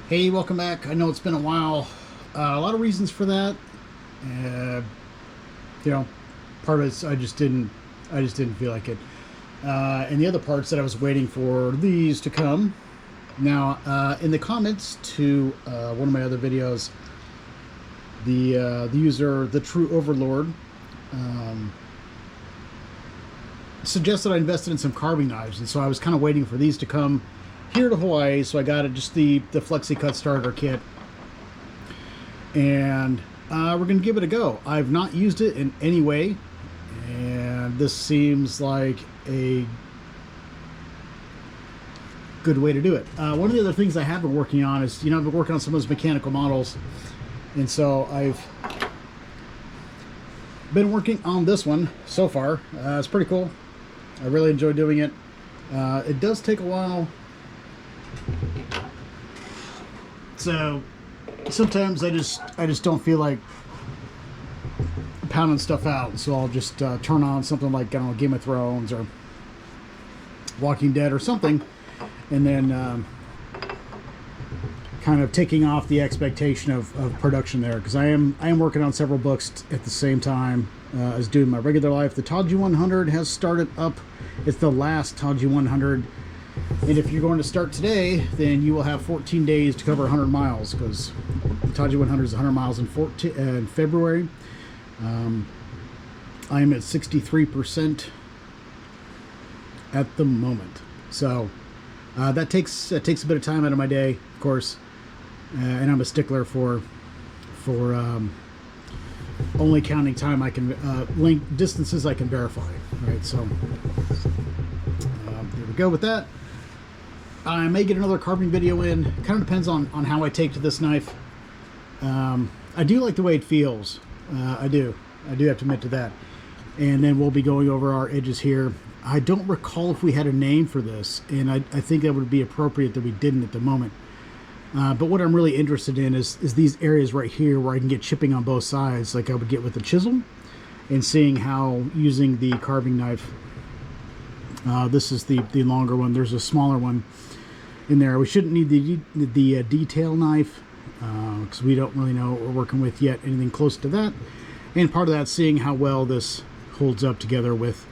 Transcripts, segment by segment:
Hey, welcome back. I know it's been a while. A lot of reasons for that. Uh, you know, part of it's I just didn't feel like it. And the other parts that I was waiting for these to come. Now, in the comments to one of my other videos, the user, the True Overlord, um, suggested I invested in some carving knives, and so I was kind of waiting for these to come here to Hawaii. So I got it, just the Flexi Cut starter kit, and we're gonna give it a go. I've not used it in any way, and this seems like a good way to do it. One of the other things I have been working on is, I've been working on some of those mechanical models, and so I've been working on this one so far. It's pretty cool. I really enjoy doing it. It does take a while, so sometimes I just don't feel like pounding stuff out. So I'll just turn on something like, I don't know, Game of Thrones or Walking Dead or something, and then kind of taking off the expectation of production there, because I am working on several books at the same time as doing my regular life. The Taji 100 has started up. It's the last Taji 100, and if you're going to start today, then you will have 14 days to cover 100 miles, because Taji 100 is 100 miles in February. I'm at 63% at the moment, so that takes a bit of time out of my day, of course, and I'm a stickler for only counting time I can link distances I can verify. Right, so there we go with that. I may get another carving video in. Kind of depends on how I take to this knife. I do like the way it feels. I do have to admit to that. And then we'll be going over our edges here. I don't recall if we had a name for this, and I think that would be appropriate that we didn't at the moment. But what I'm really interested in is these areas right here where I can get chipping on both sides, like I would get with the chisel, and seeing how using the carving knife. This is the longer one. There's a smaller one in there. We shouldn't need the detail knife, because we don't really know what we're working with yet, anything close to that. And part of that, seeing how well this holds up together with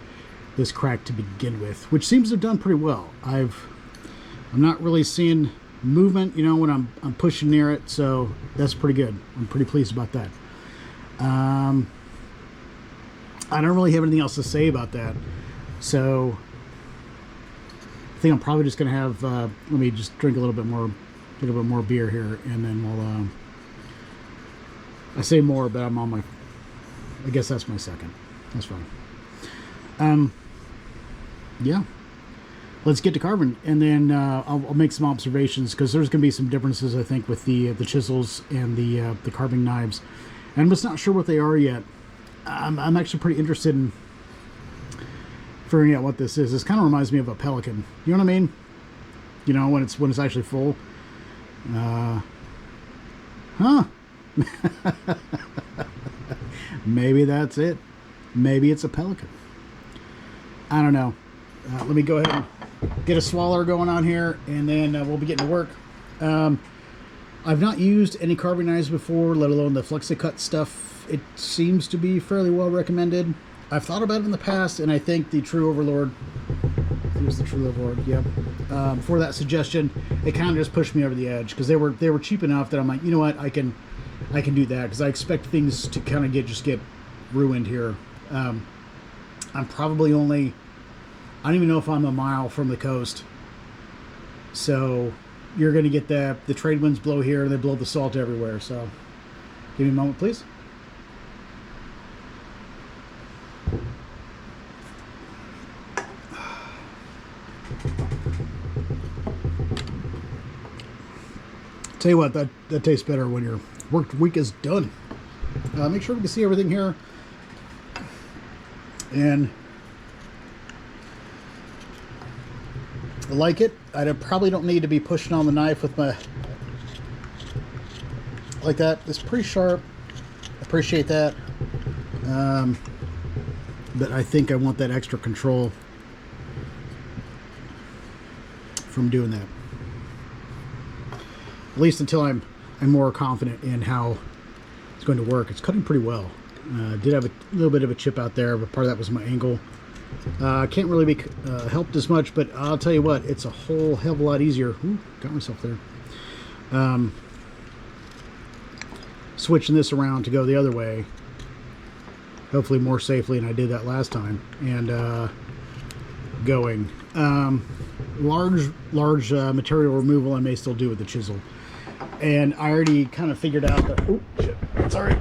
this crack to begin with, which seems to have done pretty well. I'm not really seeing movement, when I'm pushing near it, so that's pretty good. I'm pretty pleased about that. I don't really have anything else to say about that, so I think I'm probably just gonna have let me just drink a little bit more beer here, and then we'll I say more, but I'm on my, I guess that's my second. That's fine. Yeah, let's get to carving, and then I'll make some observations, because there's going to be some differences, I think, with the chisels and the carving knives, and I'm just not sure what they are yet. I'm actually pretty interested in figuring out what this is. This kind of reminds me of a pelican. You know what I mean? When it's actually full. Huh? Maybe that's it. Maybe it's a pelican. I don't know. Let me go ahead and get a swaller going on here, and then we'll be getting to work. I've not used any carving knives before, let alone the Flexi Cut stuff. It seems to be fairly well recommended. I've thought about it in the past, and I think the True Overlord, here's the True Overlord, yeah. For that suggestion, it kind of just pushed me over the edge, because they were cheap enough that I'm like, you know what, I can do that, because I expect things to kind of get ruined here. I'm probably only, I don't even know if I'm a mile from the coast, so you're going to get the trade winds blow here, and they blow the salt everywhere. So give me a moment, please. Tell you what, that tastes better when your work week is done. Make sure we can see everything here, and I like it. I probably don't need to be pushing on the knife with my, like that. It's pretty sharp. Appreciate that. But I think I want that extra control from doing that. At least until I'm more confident in how it's going to work. It's cutting pretty well. Did have a little bit of a chip out there, but part of that was my angle. Can't really be helped as much, but I'll tell you what, it's a whole hell of a lot easier. Ooh, got myself there. Switching this around to go the other way, hopefully more safely than I did that last time, and going. Large material removal I may still do with the chisel, and I already kind of figured out that, oh shit, sorry,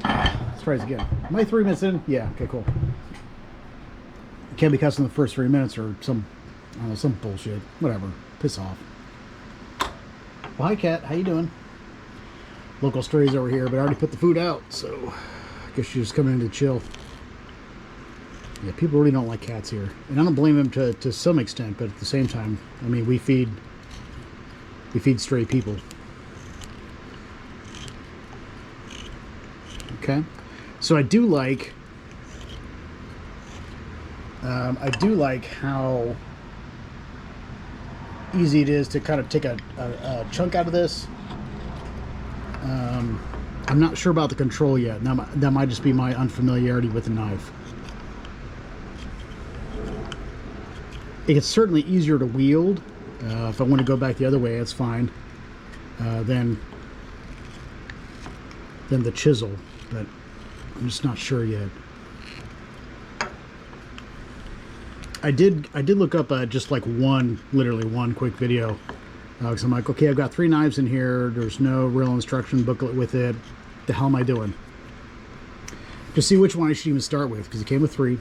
let's try this again. Am I 3 minutes in? Yeah, okay, cool. Can't be cussing the first 3 minutes or some, I don't know, some bullshit, whatever, piss off. Well, hi Cat, how you doing? Local strays over here, but I already put the food out, so I guess she's just coming in to chill. Yeah, people really don't like cats here, and I don't blame them to some extent, but at the same time, I mean, we feed stray people. Okay, so I do like how easy it is to kind of take a chunk out of this. I'm not sure about the control yet. That might just be my unfamiliarity with the knife. It's certainly easier to wield. If I want to go back the other way, that's fine. Than the chisel, but I'm just not sure yet. I did look up just like literally one quick video, because I'm like, okay, I've got 3 knives in here. There's no real instruction booklet with it. The hell am I doing? To see which one I should even start with, because it came with 3.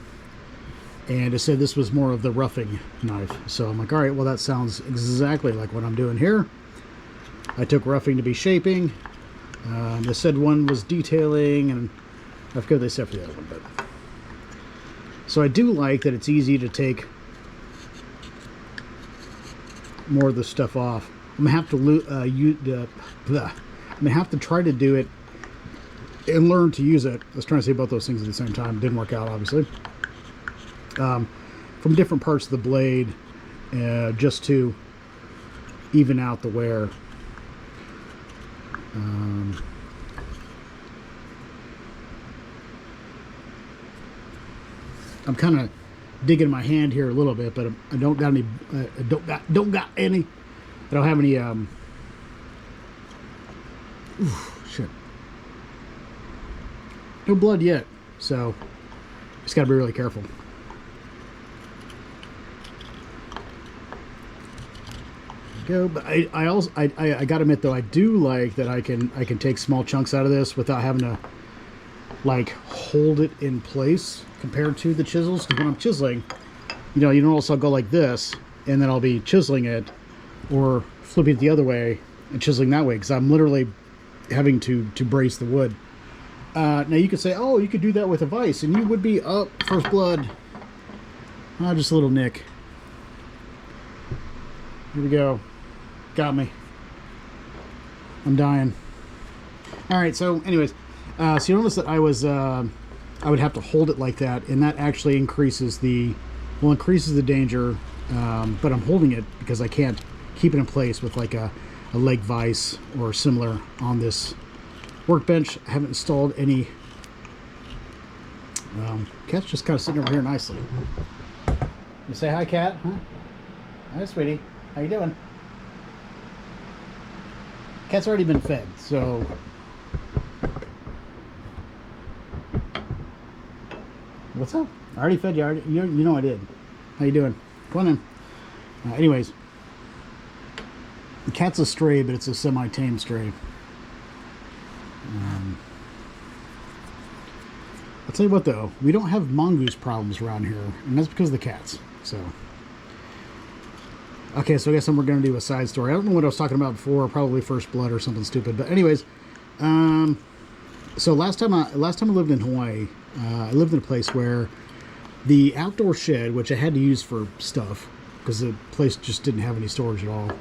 And it said this was more of the roughing knife. So I'm like, all right, well, that sounds exactly like what I'm doing here. I took roughing to be shaping. They said one was detailing, and I forget what they said for the other one. But so I do like that it's easy to take more of the stuff off. I'm gonna have to I'm gonna have to try to do it and learn to use it. I was trying to say both those things at the same time. Didn't work out, obviously. From different parts of the blade, just to even out the wear. I'm kind of digging my hand here a little bit, but I don't got any. I don't have any. Shit. No blood yet, so just got to be really careful. Go, but I also gotta admit though, I do like that I can take small chunks out of this without having to like hold it in place compared to the chisels. Because when I'm chiseling, you know, also go like this, and then I'll be chiseling it or flipping it the other way and chiseling that way, because I'm literally having to brace the wood. Now you could say, oh, you could do that with a vise, and you would be up first blood. Just a little nick. Here we go. Got me. I'm dying. All right. So, anyways, so you notice that I would have to hold it like that, and that actually increases the danger. But I'm holding it because I can't keep it in place with like a leg vise or similar on this workbench. I haven't installed any. Cat's just kind of sitting over here nicely. You say hi, Cat? Huh? Hi, sweetie. How you doing? Cat's already been fed, so what's up? I already fed you. You know I did. How you doing? Come on in. Anyways, the cat's a stray, but it's a semi-tame stray. I'll tell you what though, we don't have mongoose problems around here, and that's because of the cats. So. Okay, so I guess we're going to do a side story. I don't know what I was talking about before, probably First Blood or something stupid. But anyways, so last time I lived in Hawaii, I lived in a place where the outdoor shed, which I had to use for stuff, because the place just didn't have any storage at all,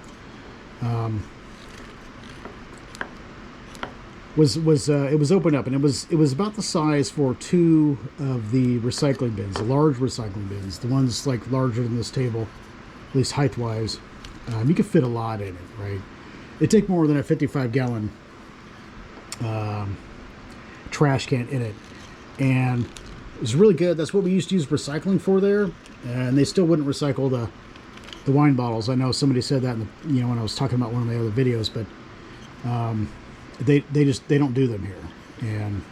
it was opened up, and it was about the size for 2 of the recycling bins, the large recycling bins, the ones like larger than this table. At least height-wise, you could fit a lot in it, right? they take more than a 55-gallon trash can in it, and it's really good. That's what we used to use recycling for there, and they still wouldn't recycle the wine bottles. I know somebody said that in the, when I was talking about one of my other videos, but they don't do them here. And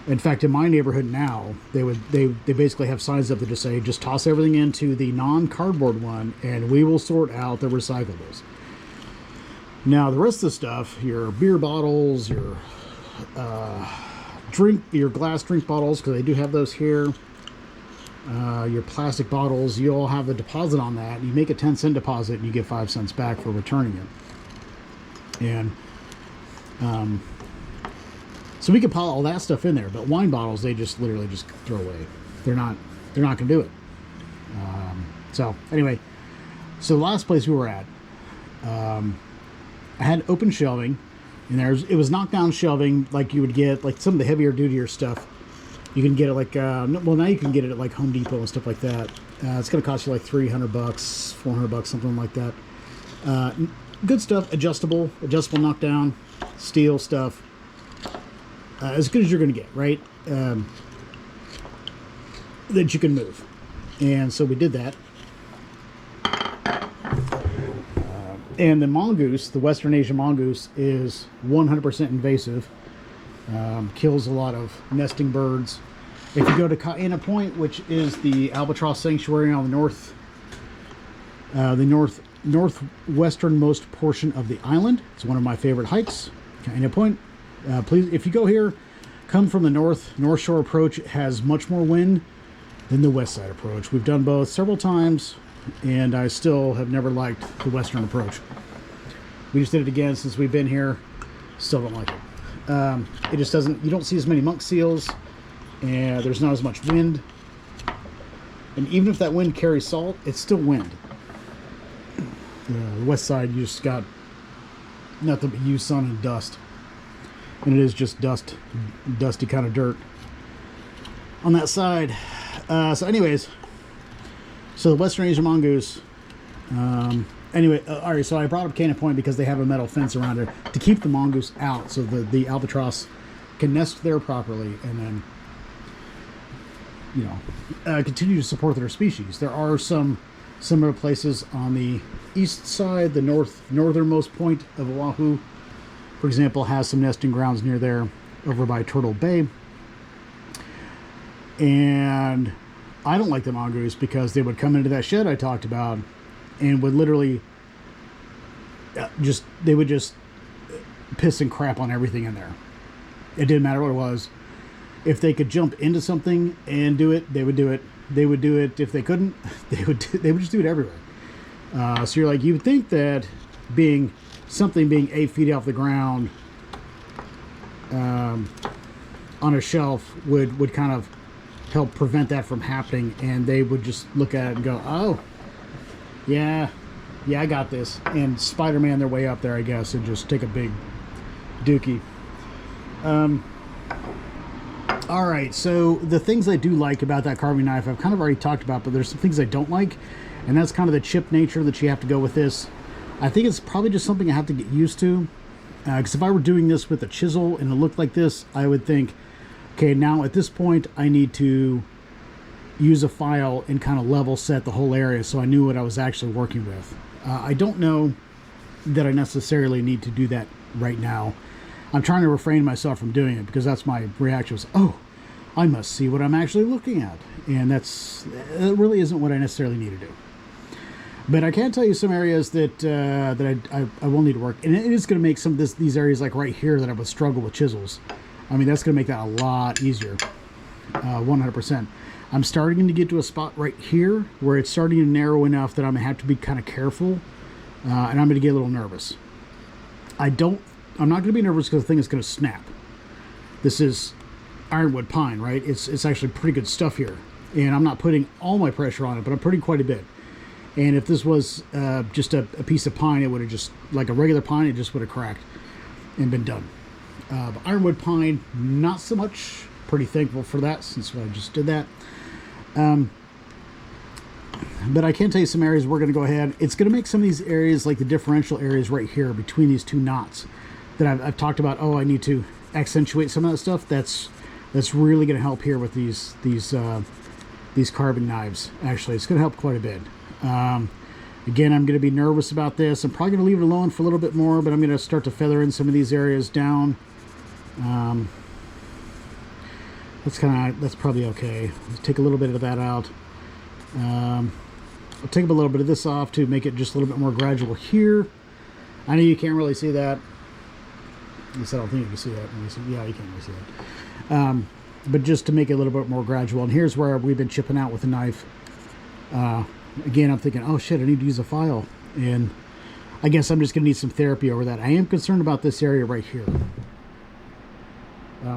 in fact, in my neighborhood now, they basically have signs up that just say, just toss everything into the non-cardboard one, and we will sort out the recyclables. Now, the rest of the stuff, your beer bottles, your glass drink bottles, because they do have those here, your plastic bottles, you all have a deposit on that. You make a 10-cent deposit, and you get 5 cents back for returning it. And so we could pile all that stuff in there, but wine bottles, they just literally just throw away. They're not going to do it. So anyway, so the last place we were at, I had open shelving, and it was knockdown shelving like you would get like some of the heavier duty stuff. You can get it like well, now you can get it at like Home Depot and stuff like that. It's going to cost you like $300, $400, something like that. Good stuff, adjustable knockdown, steel stuff. As good as you're going to get, right? That you can move. And so we did that. And the mongoose, the Western Asian mongoose, is 100% invasive. Kills a lot of nesting birds. If you go to Kaena Point, which is the albatross sanctuary on the northwesternmost portion of the island, it's one of my favorite hikes, Kaena Point. Please, if you go here, come from the North Shore approach. It has much more wind than the west side approach. We've done both several times, and I still have never liked the western approach. We just did it again since we've been here. Still don't like it. It just doesn't, you don't see as many monk seals, and there's not as much wind. And even if that wind carries salt, it's still wind. The west side, you just got nothing but sun and dust. And it is just dusty kind of dirt on that side. So anyways, so the Western Asian mongoose, anyway, all right, so I brought up Kaena Point because they have a metal fence around it to keep the mongoose out so the albatross can nest there properly and then, continue to support their species. There are some similar places on the east side, the northernmost point of Oahu, for example, has some nesting grounds near there over by Turtle Bay. And I don't like the mongoose because they would come into that shed I talked about and would literally they would just piss and crap on everything in there. It didn't matter what it was. If they could jump into something and do it, they would do it. They would do it. If they couldn't, they would just do it everywhere. So you're like, you would think that something being 8 feet off the ground on a shelf would kind of help prevent that from happening, and they would just look at it and go, oh, yeah, I got this, and Spider-Man their way up there, I guess, and just take a big dookie. All right, so the things I do like about that carving knife, I've kind of already talked about, but there's some things I don't like, and that's kind of the chip nature that you have to go with this. I think it's probably just something I have to get used to, because if I were doing this with a chisel and it looked like this, I would think, okay, now at this point I need to use a file and kind of level set the whole area so I knew what I was actually working with. I don't know that I necessarily need to do that right now. I'm trying to refrain myself from doing it because that's my reaction was, oh, I must see what I'm actually looking at. And that really isn't what I necessarily need to do. But I can tell you some areas that I will need to work. And it is going to make some of these areas like right here that I would struggle with chisels. I mean, that's going to make that a lot easier. 100%. I'm starting to get to a spot right here where it's starting to narrow enough that I'm going to have to be kind of careful. And I'm going to get a little nervous. I'm not going to be nervous because the thing is going to snap. This is ironwood pine, right? It's actually pretty good stuff here. And I'm not putting all my pressure on it, but I'm putting quite a bit. And if this was just a piece of pine, it would have just, like a regular pine, it just would have cracked and been done. But ironwood pine, not so much. Pretty thankful for that since I just did that. But I can tell you some areas we're going to go ahead. It's going to make some of these areas, like the differential areas right here between these two knots that I've talked about. Oh, I need to accentuate some of that stuff. That's really going to help here with these carving knives. Actually, it's going to help quite a bit. Again, I'm going to be nervous about this. I'm probably going to leave it alone for a little bit more, but I'm going to start to feather in some of these areas down. That's probably okay. Let's take a little bit of that out. I'll take a little bit of this off to make it just a little bit more gradual here. I know you can't really see that. At least I don't think you can see that. Yeah, you can't really see that. But just to make it a little bit more gradual. And here's where we've been chipping out with the knife. Again, I'm thinking, oh shit, I need to use a file. And I guess I'm just going to need some therapy over that. I am concerned about this area right here.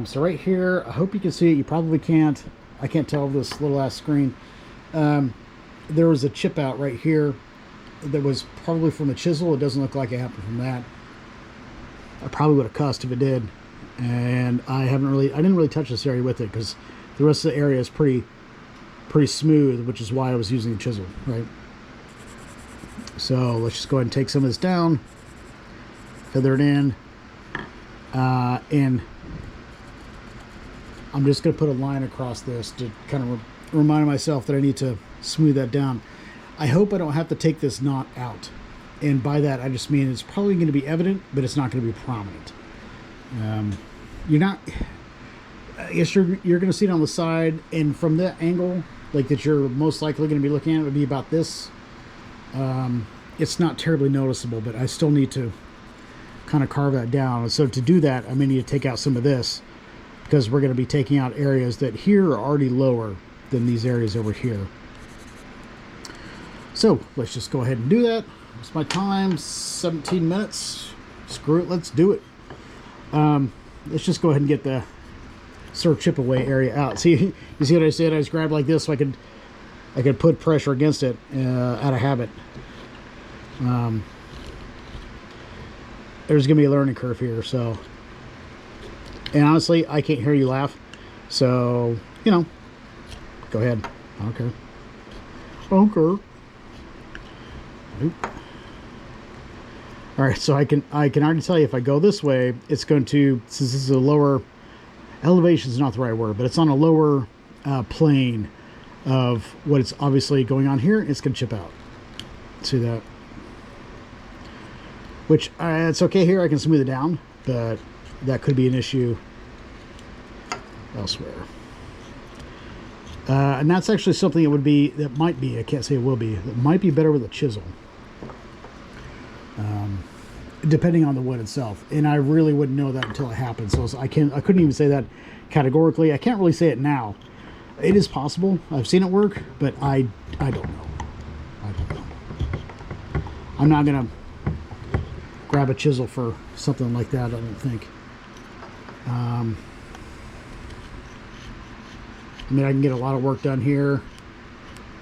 So right here, I hope you can see it. You probably can't. I can't tell this little ass screen. There was a chip out right here that was probably from the chisel. It doesn't look like it happened from that. I probably would have cussed if it did. And I didn't really touch this area with it because the rest of the area is pretty smooth, which is why I was using the chisel, right? So let's just go ahead and take some of this down, feather it in, and I'm just going to put a line across this to kind of remind myself that I need to smooth that down. I hope I don't have to take this knot out. And by that, I just mean it's probably going to be evident, but it's not going to be prominent. I guess you're going to see it on the side, and from that angle, like that you're most likely going to be looking at, it would be about this. It's not terribly noticeable, but I still need to kind of carve that down. So to do that, I'm going to need to take out some of this, because we're going to be taking out areas that here are already lower than these areas over here. So let's just go ahead and do that. It's my time, 17 minutes. Screw it, let's do it. Let's just go ahead and get the sort of chip away area out. See, you see what I said? I just grabbed like this so I could put pressure against it out of habit. There's gonna be a learning curve here, so. And honestly, I can't hear you laugh, so go ahead. I don't care. Nope. All right, so I can already tell you if I go this way, it's going to, since this is a lower elevation, is not the right word, but it's on a lower plane of what it's obviously going on here. It's going to chip out. See that? Which it's okay here. I can smooth it down, but that could be an issue elsewhere. And that's actually something that might be, I can't say it will be, that might be better with a chisel. Depending on the wood itself, and I really wouldn't know that until it happened. So I couldn't even say that categorically. I can't really say it now. It is possible. I've seen it work, but I don't know. I'm not gonna grab a chisel for something like that, I don't think. I mean, I can get a lot of work done here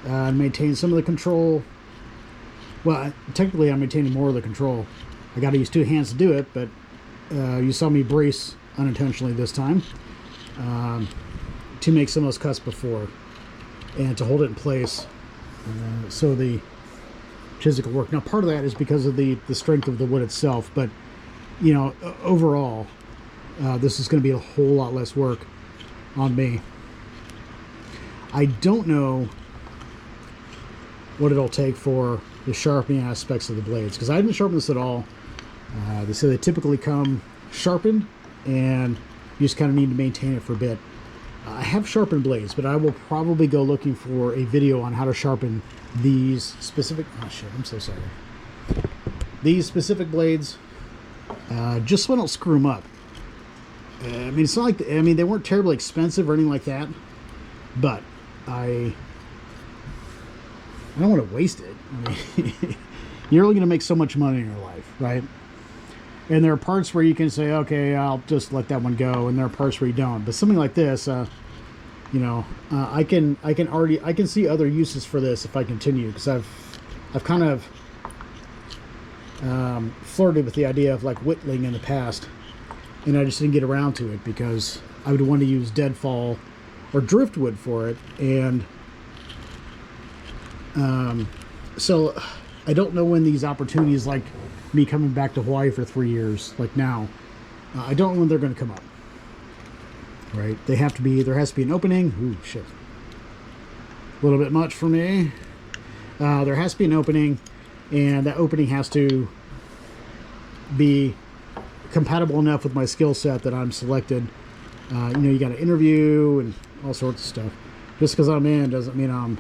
and maintain some of the control. Well, technically I'm maintaining more of the control. I got to use two hands to do it, but you saw me brace unintentionally this time to make some of those cuts before and to hold it in place so the chisel will work. Now, part of that is because of the strength of the wood itself, but overall, this is going to be a whole lot less work on me. I don't know what it'll take for the sharpening aspects of the blades, because I didn't sharpen this at all. They say they typically come sharpened, and you just kind of need to maintain it for a bit. I have sharpened blades, but I will probably go looking for a video on how to sharpen these specific, oh shit, I'm so sorry. These specific blades, just so I don't screw them up. I mean, it's not like, they weren't terribly expensive or anything like that, but I don't want to waste it. I mean, you're only going to make so much money in your life, right? And there are parts where you can say, okay, I'll just let that one go, and there are parts where you don't. But something like this, I can see other uses for this if I continue, because I've kind of flirted with the idea of like whittling in the past, and I just didn't get around to it because I would want to use deadfall or driftwood for it, and So I don't know when these opportunities, like me coming back to Hawaii for 3 years, like now, I don't know when they're going to come up. Right? There has to be an opening. Ooh, shit. A little bit much for me. There has to be an opening, and that opening has to be compatible enough with my skill set that I'm selected. You got to interview and all sorts of stuff. Just because I'm in doesn't mean I'm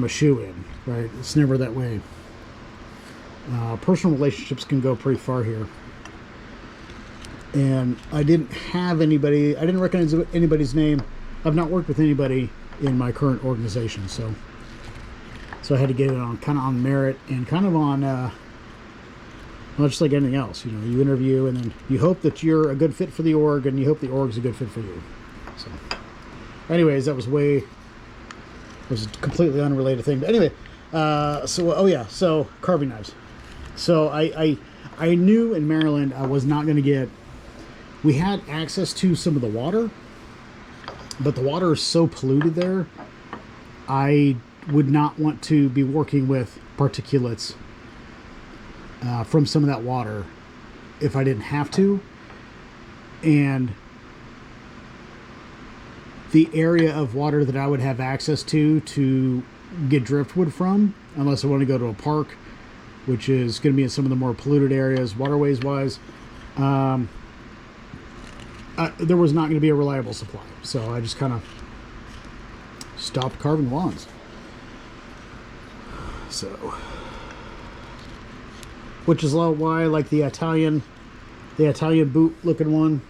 a shoo-in, right? It's never that way. Personal relationships can go pretty far here. And I didn't recognize anybody's name. I've not worked with anybody in my current organization, so I had to get it on kind of on merit and kind of on well, just like anything else. You interview and then you hope that you're a good fit for the org, and you hope the org's a good fit for you. So anyways, that was a completely unrelated thing. But anyway, so carving knives. So I knew in Maryland I was not going to get. We had access to some of the water, but the water is so polluted there. I would not want to be working with particulates from some of that water if I didn't have to. And the area of water that I would have access to get driftwood from, unless I want to go to a park, which is going to be in some of the more polluted areas, waterways wise, there was not going to be a reliable supply. So I just kind of stopped carving wands. So, which is why I like the Italian boot looking one.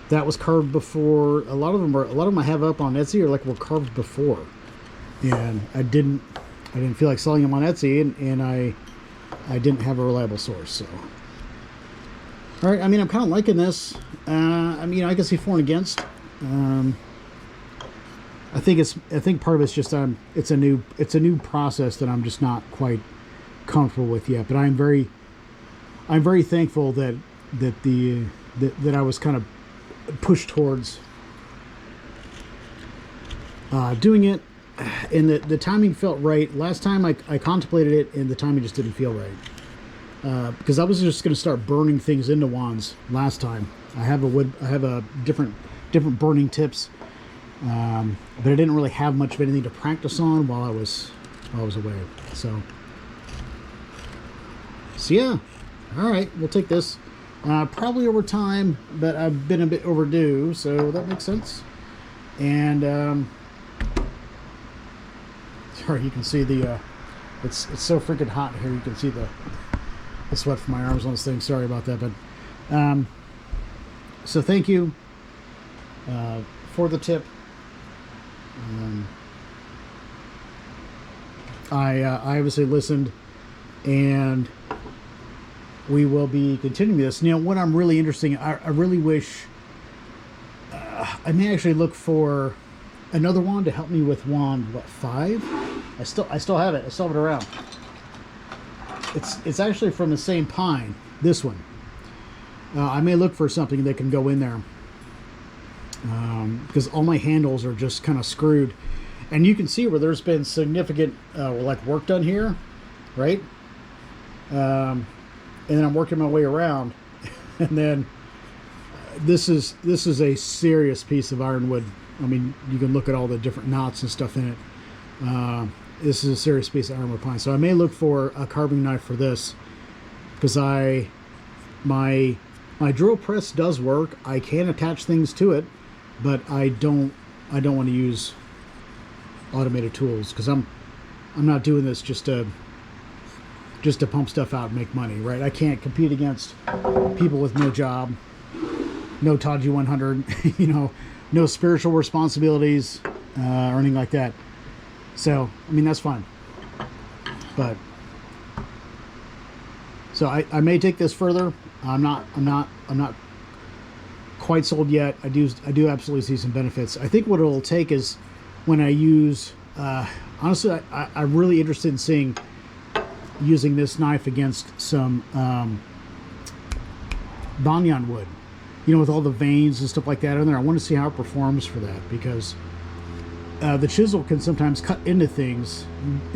That was carved before. A lot of them I have up on Etsy were carved before, and I didn't feel like selling them on Etsy, and I didn't have a reliable source. So, all right. I mean, I'm kind of liking this. I can see for and against. I think part of it's just it's a new process that I'm just not quite comfortable with yet. But I'm very thankful that I was kind of pushed towards doing it, and the timing felt right. Last time I contemplated it, and the timing just didn't feel right, because I was just going to start burning things into wands last time. I have a different burning tips, but I didn't really have much of anything to practice on while I was away. So yeah, all right, we'll take this. Probably over time, but I've been a bit overdue, so that makes sense. And sorry, you can see the it's so freaking hot here. You can see the sweat from my arms on this thing. Sorry about that, but so thank you for the tip. I obviously listened, and we will be continuing this. What I'm really interested in, I really wish I may actually look for another wand to help me with wand 5. I still have it. I still have it around. It's actually from the same pine. This one. I may look for something that can go in there, because all my handles are just kind of screwed, and you can see where there's been significant work done here, right? And then I'm working my way around, and then this is a serious piece of ironwood. I mean, you can look at all the different knots and stuff in it. This is a serious piece of ironwood pine. So I may look for a carving knife for this, because my drill press does work. I can attach things to it, but I don't want to use automated tools, because I'm not doing this just to pump stuff out and make money, right? I can't compete against people with no job, no Taji 100, no spiritual responsibilities, or anything like that. So, I mean, that's fine. But so I may take this further. I'm not quite sold yet. I do absolutely see some benefits. I think what it'll take is when I use, honestly, I'm really interested in using this knife against some banyan wood, you know, with all the veins and stuff like that in there. I want to see how it performs for that, because the chisel can sometimes cut into things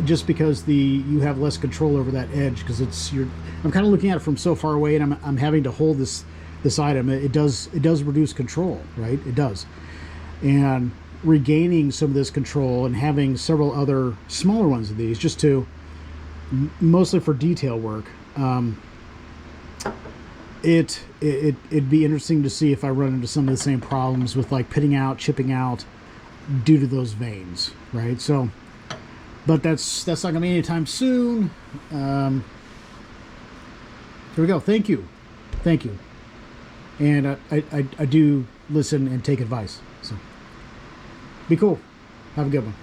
just because you have less control over that edge, because I'm kind of looking at it from so far away, and I'm having to hold this item. It does reduce control, right? It does. And regaining some of this control and having several other smaller ones of these, just to mostly for detail work, it'd be interesting to see if I run into some of the same problems with like pitting out, chipping out due to those veins, right? So, but that's not gonna be anytime soon. Here we go. Thank you, and I do listen and take advice. So, be cool. Have a good one.